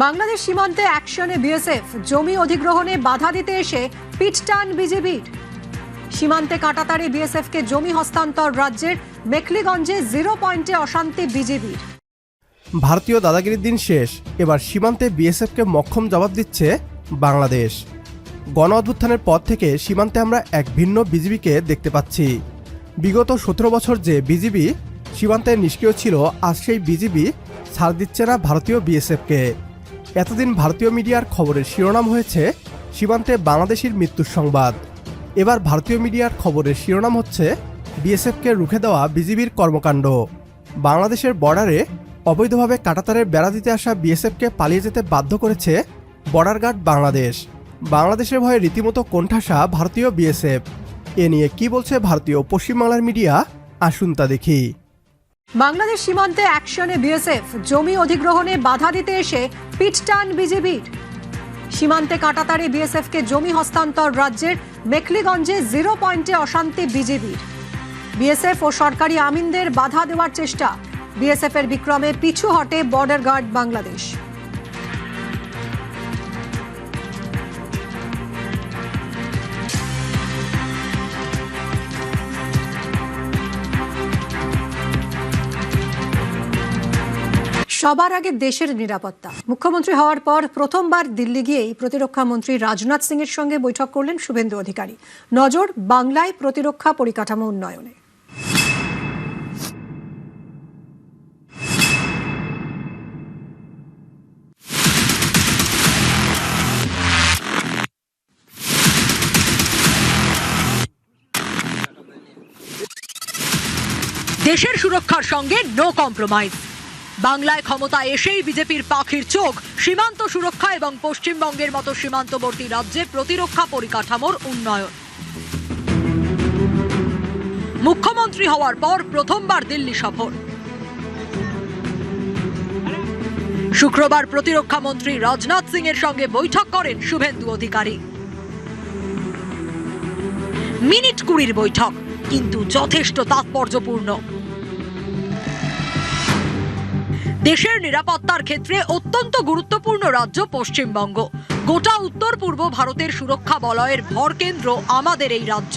বাংলাদেশ সীমান্তে অ্যাকশনে বিএসএফ, জমি অধিগ্রহণে বাধা দিতে এসে পিঠটান বিজেপির। সীমান্তে কাঁটাতারে বিএসএফকে জমি হস্তান্তর রাজ্যের। মেখলিগঞ্জে 0 পয়েন্টে অশান্তি বিজেপির। ভারতীয় দাদাগিরির দিন শেষ, এবার সীমান্তে বিএসএফকে মক্ষম জবাব দিচ্ছে বাংলাদেশ। গণ অভ্যুত্থানের পর থেকে সীমান্তে আমরা এক ভিন্ন বিজিবিকে দেখতে পাচ্ছি। বিগত 17 বছর যে বিজিবি সীমান্তে নিষ্ক্রিয় ছিল, আজ সেই বিজিবি ছাড় দিচ্ছে না ভারতীয় বিএসএফকে। এতদিন ভারতীয় মিডিয়ার খবরের শিরোনাম হয়েছে সীমান্তে বাংলাদেশের মৃত্যুর সংবাদ। এবার ভারতীয় মিডিয়ার খবরের শিরোনাম হচ্ছে বিএসএফকে রুখে দেওয়া বিজিবির কর্মকাণ্ড। বাংলাদেশের বর্ডারে অবৈধভাবে কাঁটাতারের বেড়া দিতে আসা বিএসএফকে পালিয়ে যেতে বাধ্য করেছে বর্ডার গার্ড বাংলাদেশ। বাংলাদেশের ভয়ে রীতিমতো কোণঠাসা ভারতীয় বিএসএফ। এ নিয়ে কি বলছে ভারতীয় পশ্চিমবাংলার মিডিয়া, আসুন তা দেখি। বাংলাদেশ সীমান্তে অ্যাকশনে বিএসএফ, জমি অধিগ্রহণে বাধা দিতে এসে পিঠটান বিজেপির। সীমান্তে কাঁটাতারে বিএসএফকে জমি হস্তান্তর রাজ্যের। মেখলিগঞ্জে 0 পয়েন্টে অশান্তি বিজেপির। বিএসএফ ও সরকারি আমিনদের বাধা দেওয়ার চেষ্টা। বিএসএফ এর বিক্রমে পিছু হটে বর্ডার গার্ড বাংলাদেশ। সবার আগে দেশের নিরাপত্তা। মুখ্যমন্ত্রী হওয়ার পর প্রথমবার দিল্লি গিয়েই প্রতিরক্ষা মন্ত্রী রাজনাথ সিং এর সঙ্গে বৈঠক করলেন শুভেন্দু অধিকারী। নজর বাংলায় প্রতিরক্ষা পরিকাঠামো উন্নয়নে। দেশের সুরক্ষার সঙ্গে নো কম্প্রোমাইজ। বাংলায় ক্ষমতা এসেই বিজেপির পাখির চোখ সীমান্ত সুরক্ষা এবং পশ্চিমবঙ্গের মতো সীমান্তবর্তী রাজ্যে প্রতিরক্ষা পরিকাঠামোর উন্নয়ন। মুখ্যমন্ত্রী হওয়ার পর প্রথমবার দিল্লি সফর। শুক্রবার প্রতিরক্ষা মন্ত্রী রাজনাথ সিং এর সঙ্গে বৈঠক করেন শুভেন্দু অধিকারী। মিনিট 20 বৈঠক, কিন্তু যথেষ্ট তাৎপর্যপূর্ণ। দেশের নিরাপত্তার ক্ষেত্রে অত্যন্ত গুরুত্বপূর্ণ রাজ্য পশ্চিমবঙ্গ। গোটা উত্তর পূর্ব ভারতের সুরক্ষা বলয়ের ভরকেন্দ্র আমাদের এই রাজ্য।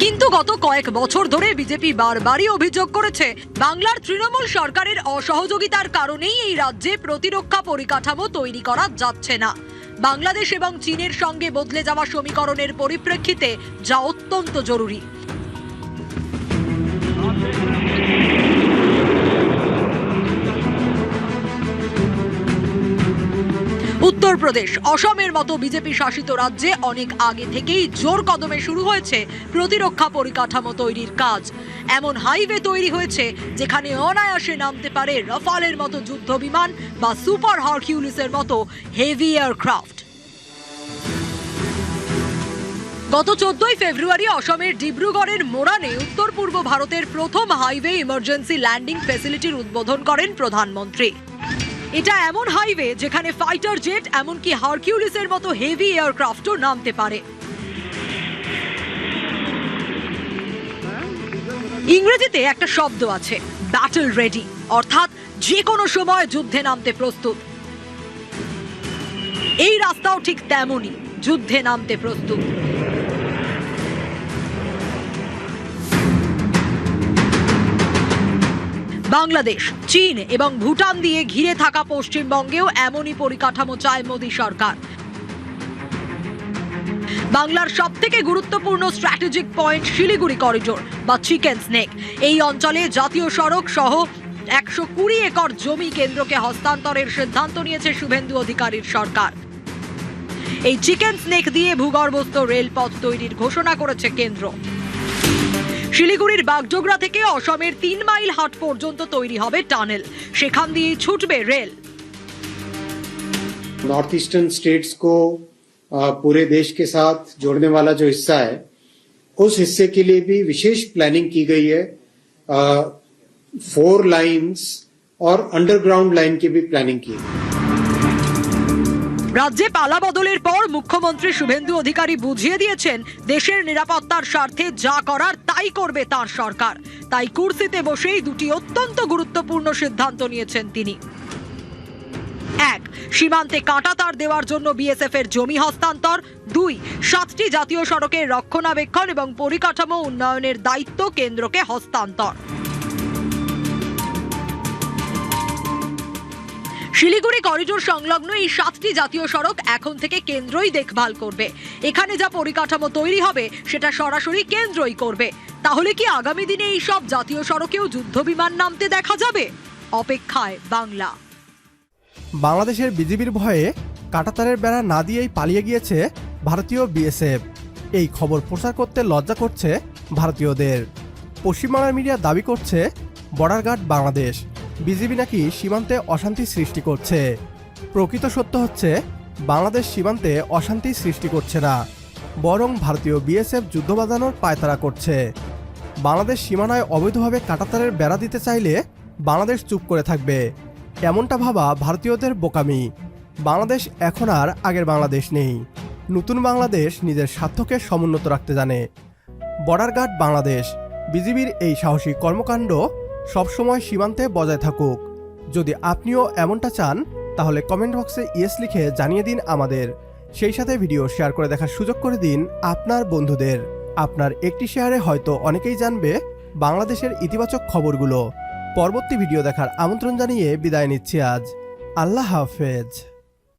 কিন্তু গত কয়েক বছর ধরে বিজেপি বারবারই অভিযোগ করেছে বাংলার তৃণমূল সরকারের অসহযোগিতার কারণেই এই রাজ্যে প্রতিরক্ষা পরিকাঠামো তৈরি করা যাচ্ছে না। বাংলাদেশ এবং চীনের সঙ্গে বদলে যাওয়া সমীকরণের পরিপ্রেক্ষিতে যা অত্যন্ত জরুরি। উত্তরপ্রদেশ, অসমের মতো বিজেপি শাসিত রাজ্যে অনেক আগে থেকেই জোর কদমে শুরু হয়েছে প্রতিরক্ষা পরিকাঠামো তৈরির কাজ। এমন হাইওয়ে তৈরি হয়েছে যেখানে অনায়াসে নামতে পারে রাফালের মতো যুদ্ধ বিমান বা সুপার হারকিউলিসের মতো হেভি এয়ারক্রাফট। গত 14 ফেব্রুয়ারি অসমের ডিব্রুগড়ের মোরানে উত্তর পূর্ব ভারতের প্রথম হাইওয়ে ইমার্জেন্সি ল্যান্ডিং ফ্যাসিলিটির উদ্বোধন করেন প্রধানমন্ত্রী। এটা এমন হাইওয়ে যেখানে ফাইটার জেট এমনকি হারকিউলিসের মতো হেভি এয়ারক্রাফটও নামতে পারে। ইংরেজিতে একটা শব্দ আছে, ব্যাটল রেডি, অর্থাৎ যে কোনো সময় যুদ্ধে নামতে প্রস্তুত। এই রাস্তাও ঠিক তেমনই, যুদ্ধে নামতে প্রস্তুত। বাংলাদেশ, চীন এবং ভুটান দিয়ে ঘিরে থাকা পশ্চিমবঙ্গেও এমনই পরিকাঠামো চায় মোদী সরকার। বাংলার সবথেকে গুরুত্বপূর্ণ স্ট্র্যাটেজিক পয়েন্ট শিলিগুড়ি করিডোর বা চিকেন স্নেক। এই অঞ্চলে জাতীয় সড়ক সহ 120 একর জমি কেন্দ্রকে হস্তান্তরের সিদ্ধান্ত নিয়েছে শুভেন্দু অধিকারীর সরকার। এই চিকেন স্নেক দিয়ে ভূগর্ভস্থ রেলপথ তৈরির ঘোষণা করেছে কেন্দ্র। শিলিগুড়ির বাগডোগরা থেকে অসমের 3 মাইল হাট পর্যন্ত তৈরি হবে টানেল, সেখান দিয়ে ছুটবে রেল। नॉर्थ ईस्टर्न स्टेट्स को पूरे देश के साथ जोड़ने वाला जो हिस्सा है, उस हिस्से के लिए भी विशेष प्लानिंग की गई है। 4 लाइंस और अंडरग्राउंड लाइन की भी प्लानिंग की है। রাজ্যে পালা বদলের পর মুখ্যমন্ত্রী শুভেন্দু অধিকারী বুঝিয়ে দিয়েছেন দেশের নিরাপত্তার স্বার্থে যা করার তাই করবে তার সরকার। তাই কুর্সিতে বসেই দুটি অত্যন্ত গুরুত্বপূর্ণ সিদ্ধান্ত নিয়েছেন তিনি। এক, সীমান্তে কাঁটাতার দেওয়ার জন্য বিএসএফ এর জমি হস্তান্তর। 2, 7টি জাতীয় সড়কের রক্ষণাবেক্ষণ এবং পরিকাঠামো উন্নয়নের দায়িত্ব কেন্দ্রকে হস্তান্তর। শিলিগুড়ি করিডোর সংলগ্ন এই 7টি জাতীয় সড়ক এখন থেকে কেন্দ্রই দেখভাল করবে। এখানে যা পরিকাঠামো তৈরি হবে সেটা সরাসরি কেন্দ্রই করবে। তাহলে কি আগামী দিনে এই সব জাতীয় সড়কেও যুদ্ধবিমান নামতে দেখা যাবে? অপেক্ষায় বাংলা। বাংলাদেশের বিজিবির ভয়ে কাঁটাতারের বেড়া না দিয়েই পালিয়ে গিয়েছে ভারতীয় বিএসএফ। এই খবর প্রচার করতে লজ্জা করছে ভারতীয়দের। পশ্চিমবাংলার মিডিয়া দাবি করছে বর্ডার গার্ড বাংলাদেশ, বিজিবি নাকি সীমান্তে অশান্তি সৃষ্টি করছে। প্রকৃত সত্য হচ্ছে বাংলাদেশ সীমান্তে অশান্তি সৃষ্টি করছে না, বরং ভারতীয় বিএসএফ যুদ্ধ বাঁধানোর পায়তারা করছে। বাংলাদেশ সীমানায় অবৈধভাবে কাঁটাতারের বেড়া দিতে চাইলে বাংলাদেশ চুপ করে থাকবে, এমনটা ভাবা ভারতীয়দের বোকামি। বাংলাদেশ এখন আর আগের বাংলাদেশ নেই। নতুন বাংলাদেশ নিজের স্বার্থকে সমুন্নত রাখতে জানে। বর্ডার গার্ড বাংলাদেশ, বিজিবির এই সাহসী কর্মকাণ্ড সবসময় সীমান্তে বজায় থাকুক। যদি আপনিও এমনটা চান তাহলে কমেন্ট বক্সে ইয়েস লিখে জানিয়ে দিন আমাদের। সেই সাথে ভিডিও শেয়ার করে দেখার সুযোগ করে দিন আপনার বন্ধুদের। আপনার একটি শেয়ারে হয়তো অনেকেই জানবে বাংলাদেশের ইতিবাচক খবরগুলো। পরবর্তী ভিডিও দেখার আমন্ত্রণ জানিয়ে বিদায় নিচ্ছি আজ। আল্লাহ হাফেজ।